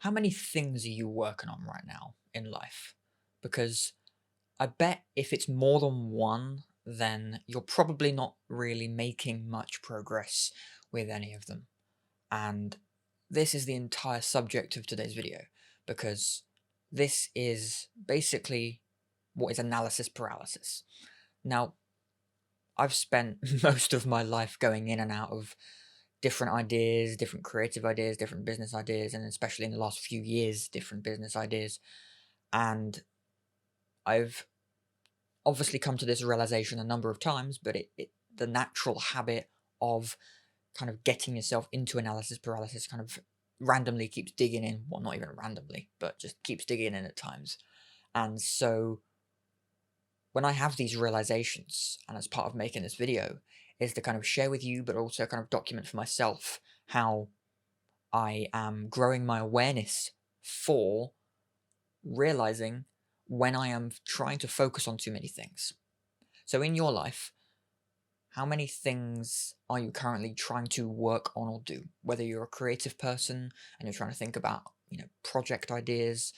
How many things are you working on right now in life? Because I bet if it's more than one, then you're probably not really making much progress with any of them. And this is the entire subject of today's video, because this is basically what is analysis paralysis. Now, I've spent most of my life going in and out of different ideas, different creative ideas, different business ideas, and especially in the last few years, different business ideas. And I've obviously come to this realization a number of times, but the natural habit of kind of getting yourself into analysis paralysis kind of randomly keeps digging in. Well, not even randomly, but just keeps digging in at times. And so when I have these realizations, and as part of making this video, is to kind of share with you, but also kind of document for myself how I am growing my awareness for realizing when I am trying to focus on too many things. So in your life, how many things are you currently trying to work on or do? Whether you're a creative person and you're trying to think about, project ideas,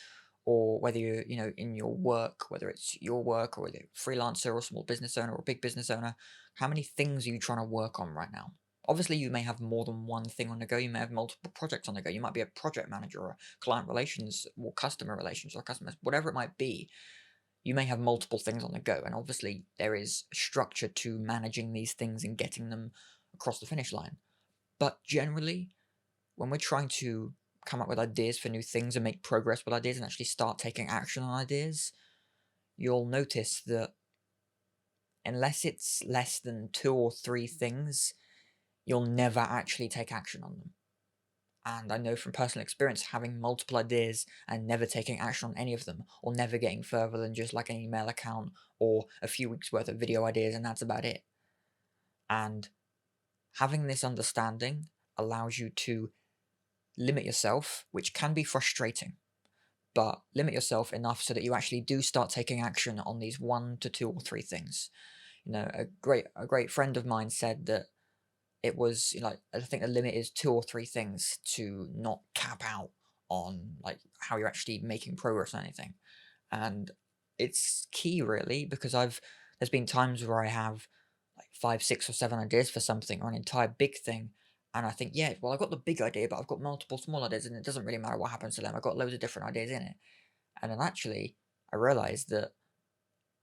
or whether you're, in your work, whether it's your work or whether you're a freelancer or a small business owner or a big business owner, how many things are you trying to work on right now? Obviously, you may have more than one thing on the go. You may have multiple projects on the go. You might be a project manager or client relations or customer relations or customers, whatever it might be. You may have multiple things on the go, and obviously there is structure to managing these things and getting them across the finish line. But generally, when we're trying to come up with ideas for new things and make progress with ideas and actually start taking action on ideas, you'll notice that unless it's less than two or three things, you'll never actually take action on them. And I know from personal experience, having multiple ideas and never taking action on any of them, or never getting further than just like an email account or a few weeks worth of video ideas, and that's about it. And having this understanding allows you to limit yourself, which can be frustrating, but limit yourself enough so that you actually do start taking action on these one to two or three things. A great friend of mine said that it was, I think the limit is two or three things to not cap out on like how you're actually making progress on anything. And it's key really, because there's been times where I have like five, six or seven ideas for something or an entire big thing. And I think, yeah, well, I've got the big idea, but I've got multiple small ideas, and it doesn't really matter what happens to them. I've got loads of different ideas in it. And then actually, I realized that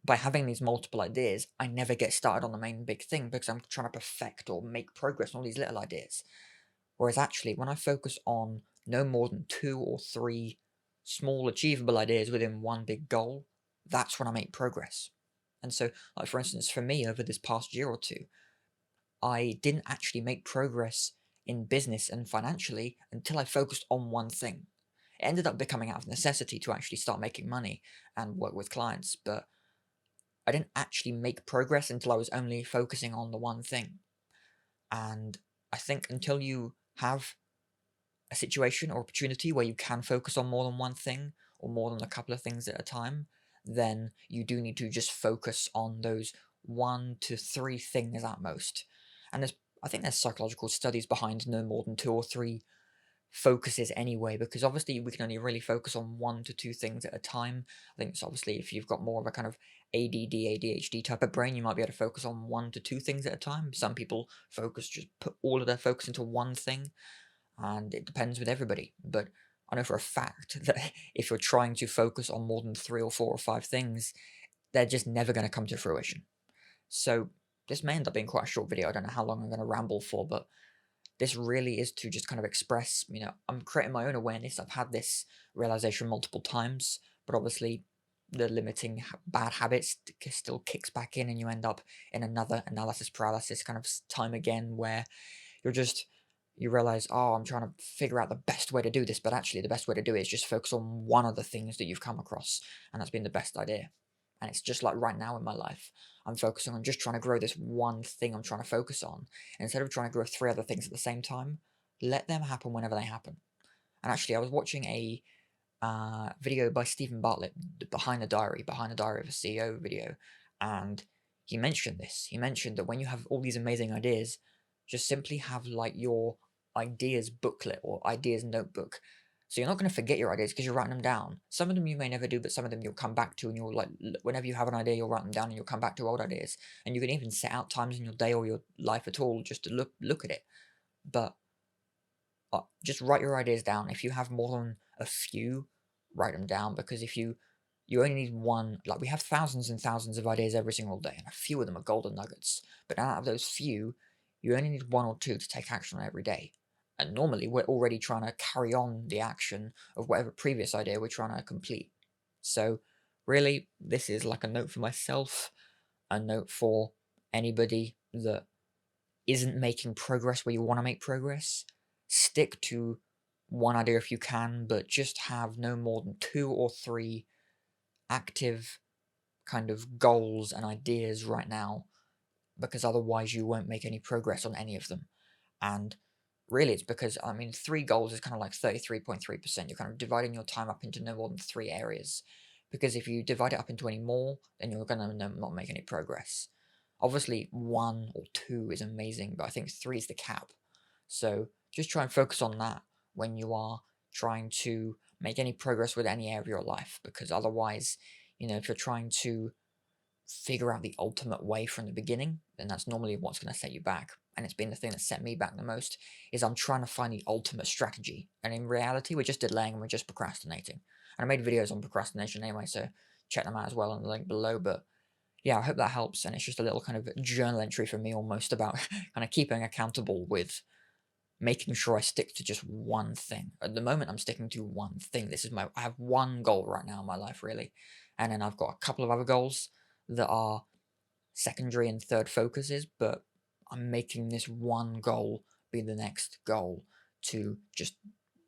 by having these multiple ideas, I never get started on the main big thing because I'm trying to perfect or make progress on all these little ideas. Whereas actually, when I focus on no more than two or three small achievable ideas within one big goal, that's when I make progress. And so, like for instance, for me over this past year or two, I didn't actually make progress in business and financially until I focused on one thing. It ended up becoming out of necessity to actually start making money and work with clients, but I didn't actually make progress until I was only focusing on the one thing. And I think until you have a situation or opportunity where you can focus on more than one thing or more than a couple of things at a time, then you do need to just focus on those one to three things at most. And I think there's psychological studies behind no more than two or three focuses anyway, because obviously we can only really focus on one to two things at a time. I think it's obviously if you've got more of a kind of ADD, ADHD type of brain, you might be able to focus on one to two things at a time. Some people just put all of their focus into one thing, and it depends with everybody. But I know for a fact that if you're trying to focus on more than three or four or five things, they're just never going to come to fruition. So this may end up being quite a short video. I don't know how long I'm going to ramble for, but this really is to just kind of express, I'm creating my own awareness. I've had this realization multiple times, but obviously the limiting bad habits still kicks back in, and you end up in another analysis paralysis kind of time again, where you're just, you realize, oh, I'm trying to figure out the best way to do this, but actually the best way to do it is just focus on one of the things that you've come across, and that's been the best idea. And it's just like right now in my life, I'm focusing on just trying to grow this one thing I'm trying to focus on. And instead of trying to grow three other things at the same time, let them happen whenever they happen. And actually, I was watching a video by Stephen Bartlett, Behind the Diary of a CEO video, and he mentioned this. He mentioned that when you have all these amazing ideas, just simply have like your ideas booklet or ideas notebook. So you're not going to forget your ideas because you're writing them down. Some of them you may never do, but some of them you'll come back to, and you'll like whenever you have an idea, you'll write them down, and you'll come back to old ideas. And you can even set out times in your day or your life at all just to look at it. But just write your ideas down. If you have more than a few, write them down, because if you only need one. Like, we have thousands and thousands of ideas every single day, and a few of them are golden nuggets. But out of those few, you only need one or two to take action on every day. And normally, we're already trying to carry on the action of whatever previous idea we're trying to complete. So, really, this is like a note for myself, a note for anybody that isn't making progress where you want to make progress. Stick to one idea if you can, but just have no more than 2 or 3 active kind of goals and ideas right now, because otherwise you won't make any progress on any of them. And really, it's because, I mean, 3 goals is kind of like 33.3%. You're kind of dividing your time up into no more than 3 areas. Because if you divide it up into any more, then you're going to not make any progress. Obviously, 1 or 2 is amazing, but I think 3 is the cap. So just try and focus on that when you are trying to make any progress with any area of your life, because otherwise, if you're trying to figure out the ultimate way from the beginning, then that's normally what's going to set you back. And it's been the thing that set me back the most, is I'm trying to find the ultimate strategy. And in reality, we're just delaying and we're just procrastinating. And I made videos on procrastination anyway, so check them out as well in the link below. But yeah, I hope that helps. And it's just a little kind of journal entry for me almost about kind of keeping accountable with making sure I stick to just one thing. At the moment, I'm sticking to one thing. I have one goal right now in my life, really. And then I've got a couple of other goals that are secondary and third focuses, but I'm making this one goal be the next goal to just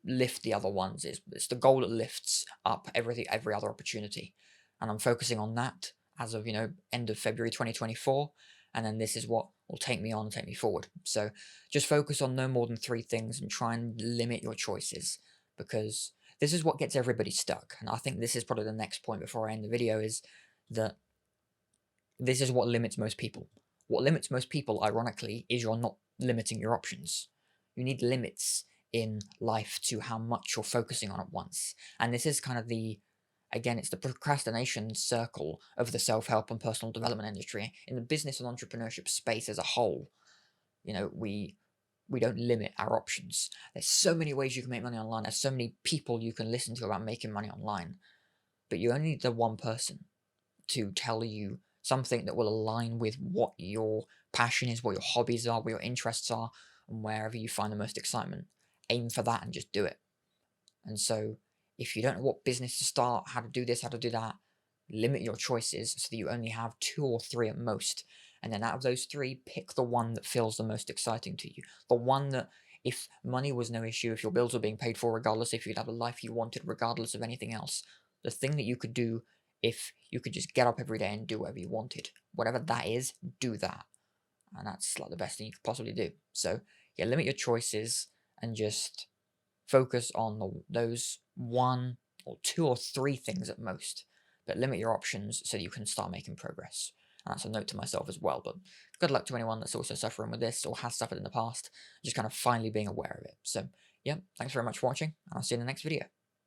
lift the other ones. It's the goal that lifts up every other opportunity. And I'm focusing on that as of, end of February 2024. And then this is what will take me on and take me forward. So just focus on no more than 3 things and try and limit your choices, because this is what gets everybody stuck. And I think this is probably the next point before I end the video, is that this is what limits most people. What limits most people, ironically, is you're not limiting your options. You need limits in life to how much you're focusing on at once. And this is kind of it's the procrastination circle of the self-help and personal development industry. In the business and entrepreneurship space as a whole, we don't limit our options. There's so many ways you can make money online. There's so many people you can listen to about making money online. But you only need the one person to tell you something that will align with what your passion is, what your hobbies are, what your interests are, and wherever you find the most excitement. Aim for that and just do it. And so, if you don't know what business to start, how to do this, how to do that, limit your choices so that you only have 2 or 3 at most. And then out of those 3, pick the one that feels the most exciting to you. The one that, if money was no issue, if your bills were being paid for regardless, if you could have a life you wanted regardless of anything else, the thing that you could do if you could just get up every day and do whatever you wanted. Whatever that is, do that. And that's like the best thing you could possibly do. So yeah, limit your choices and just focus on those 1 or 2 or 3 things at most. But limit your options so that you can start making progress. And that's a note to myself as well. But good luck to anyone that's also suffering with this or has suffered in the past. Just kind of finally being aware of it. So yeah, thanks very much for watching, and I'll see you in the next video.